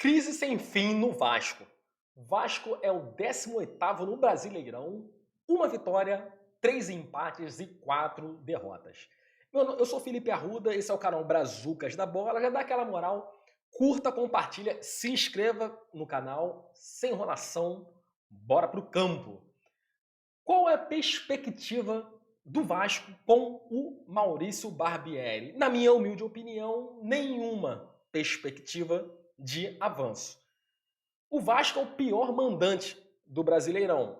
Crise sem fim no Vasco. Vasco é o 18º no Brasileirão, uma vitória, 3 empates e 4 derrotas. Eu sou Felipe Arruda, esse é o canal Brazucas da Bola, já dá aquela moral, curta, compartilha, se inscreva no canal, sem enrolação, bora pro campo. Qual é a perspectiva do Vasco com o Maurício Barbieri? Na minha humilde opinião, nenhuma perspectiva de avanço. O Vasco é o pior mandante do Brasileirão.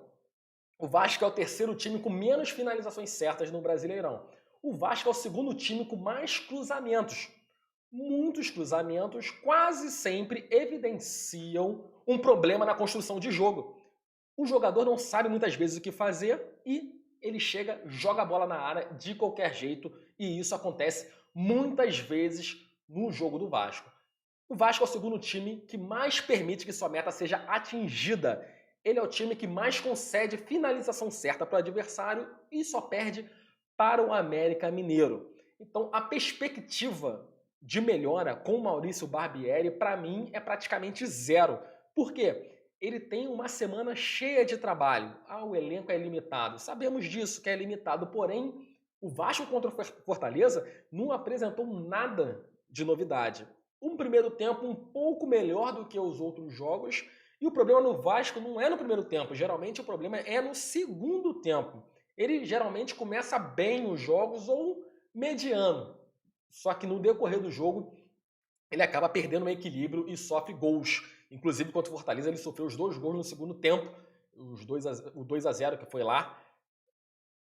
O Vasco é o terceiro time com menos finalizações certas no Brasileirão. O Vasco é o segundo time com mais cruzamentos. Muitos cruzamentos quase sempre evidenciam um problema na construção de jogo. O jogador não sabe muitas vezes o que fazer e ele chega, joga a bola na área de qualquer jeito, e isso acontece muitas vezes no jogo do Vasco. O Vasco é o segundo time que mais permite que sua meta seja atingida. Ele é o time que mais concede finalização certa para o adversário e só perde para o América Mineiro. Então, a perspectiva de melhora com o Maurício Barbieri, para mim, é praticamente zero. Por quê? Ele tem uma semana cheia de trabalho. O elenco é limitado. Sabemos disso, que é limitado. Porém, o Vasco contra o Fortaleza não apresentou nada de novidade. Um primeiro tempo um pouco melhor do que os outros jogos. E o problema no Vasco não é no primeiro tempo. Geralmente o problema é no segundo tempo. Ele geralmente começa bem os jogos ou mediano. Só que no decorrer do jogo ele acaba perdendo o equilíbrio e sofre gols. Inclusive, contra o Fortaleza, ele sofreu os 2 gols no segundo tempo. O 2-0 que foi lá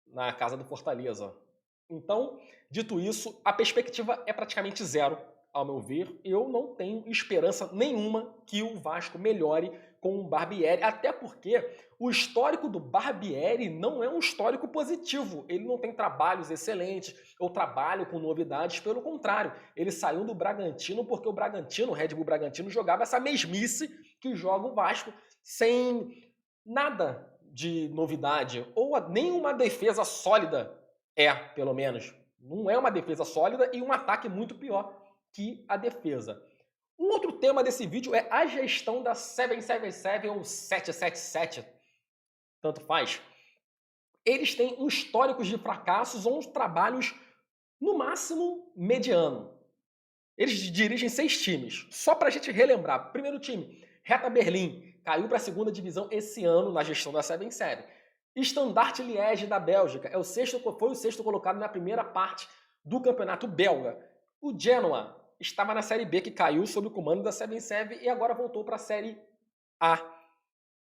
na casa do Fortaleza. Então, dito isso, a perspectiva é praticamente zero, ao meu ver. Eu não tenho esperança nenhuma que o Vasco melhore com o Barbieri, até porque o histórico do Barbieri não é um histórico positivo. Ele não tem trabalhos excelentes ou trabalho com novidades, pelo contrário. Ele saiu do Bragantino porque o Bragantino, o Red Bull Bragantino, jogava essa mesmice que joga o Vasco, sem nada de novidade, ou nenhuma defesa sólida pelo menos. Não é uma defesa sólida e um ataque muito pior que a defesa. Um outro tema desse vídeo é a gestão da 777 ou 777, tanto faz. Eles têm um histórico de fracassos ou uns trabalhos, no máximo, mediano. Eles dirigem 6 times. Só para a gente relembrar. Primeiro time, Hertha Berlim, caiu para a segunda divisão esse ano na gestão da 777. Standard Liège da Bélgica, foi o sexto colocado na primeira parte do campeonato belga. O Genoa estava na Série B, que caiu sob o comando da 777 e agora voltou para a Série A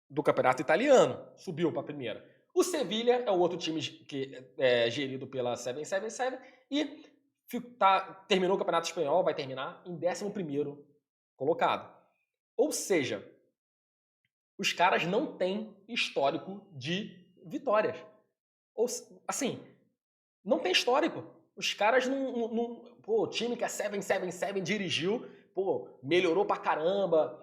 do campeonato italiano. Subiu para a primeira. O Sevilha é o outro time que é gerido pela 777 e terminou o campeonato espanhol, vai terminar em 11º colocado. Ou seja, os caras não têm histórico de vitórias. Assim, não tem histórico. Os caras não. Pô, o time que a 777 dirigiu, pô, melhorou pra caramba.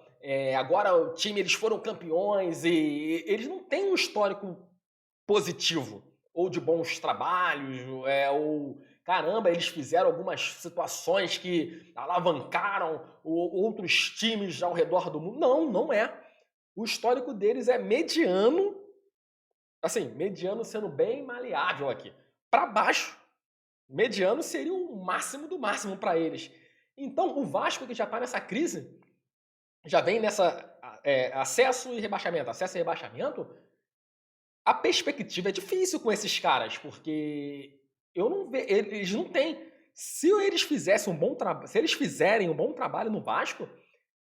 Agora o time, eles foram campeões e eles não têm um histórico positivo. Ou de bons trabalhos, ou caramba, eles fizeram algumas situações que alavancaram outros times ao redor do mundo. Não, não é. O histórico deles é mediano, assim, mediano sendo bem maleável aqui, para baixo. Mediano seria o máximo do máximo para eles. Então, o Vasco, que já está nessa crise, já vem nessa acesso e rebaixamento, a perspectiva é difícil com esses caras, porque eles não têm. Se eles fizessem se eles fizerem um bom trabalho no Vasco,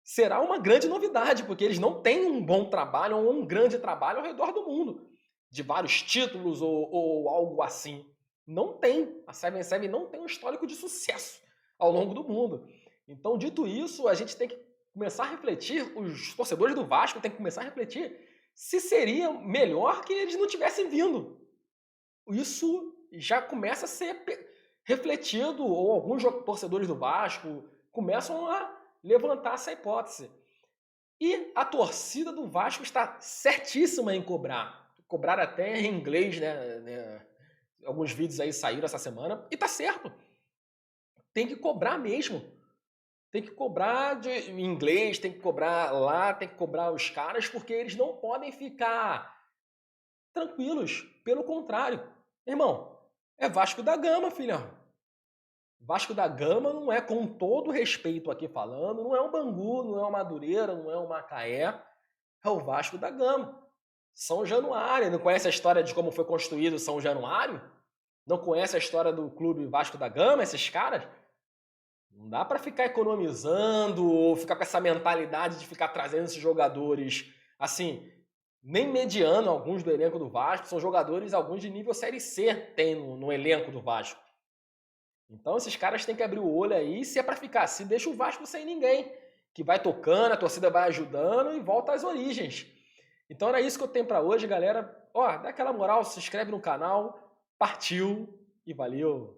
será uma grande novidade, porque eles não têm um bom trabalho ou um grande trabalho ao redor do mundo, de vários títulos ou algo assim. Não tem. A 777 não tem um histórico de sucesso ao longo do mundo. Então, dito isso, a gente tem que começar a refletir, os torcedores do Vasco têm que começar a refletir se seria melhor que eles não tivessem vindo. Isso já começa a ser refletido, ou alguns torcedores do Vasco começam a levantar essa hipótese. E a torcida do Vasco está certíssima em cobrar. Cobrar até em inglês, né? Alguns vídeos aí saíram essa semana, e tá certo. Tem que cobrar mesmo. Tem que cobrar em inglês, tem que cobrar lá, tem que cobrar os caras, porque eles não podem ficar tranquilos. Pelo contrário. Irmão, é Vasco da Gama, filhão. Vasco da Gama não é, com todo respeito aqui falando, não é o Bangu, não é o Madureira, não é o Macaé, é o Vasco da Gama. São Januário. Não conhece a história de como foi construído São Januário? Não conhece a história do clube Vasco da Gama, esses caras? Não dá para ficar economizando ou ficar com essa mentalidade de ficar trazendo esses jogadores, assim, nem mediano, alguns do elenco do Vasco, são jogadores, alguns de nível Série C tem no elenco do Vasco. Então esses caras têm que abrir o olho aí, se é para ficar assim, deixa o Vasco sem ninguém, que vai tocando, a torcida vai ajudando e volta às origens. Então era isso que eu tenho para hoje, galera. Ó, dá aquela moral, se inscreve no canal, partiu e valeu!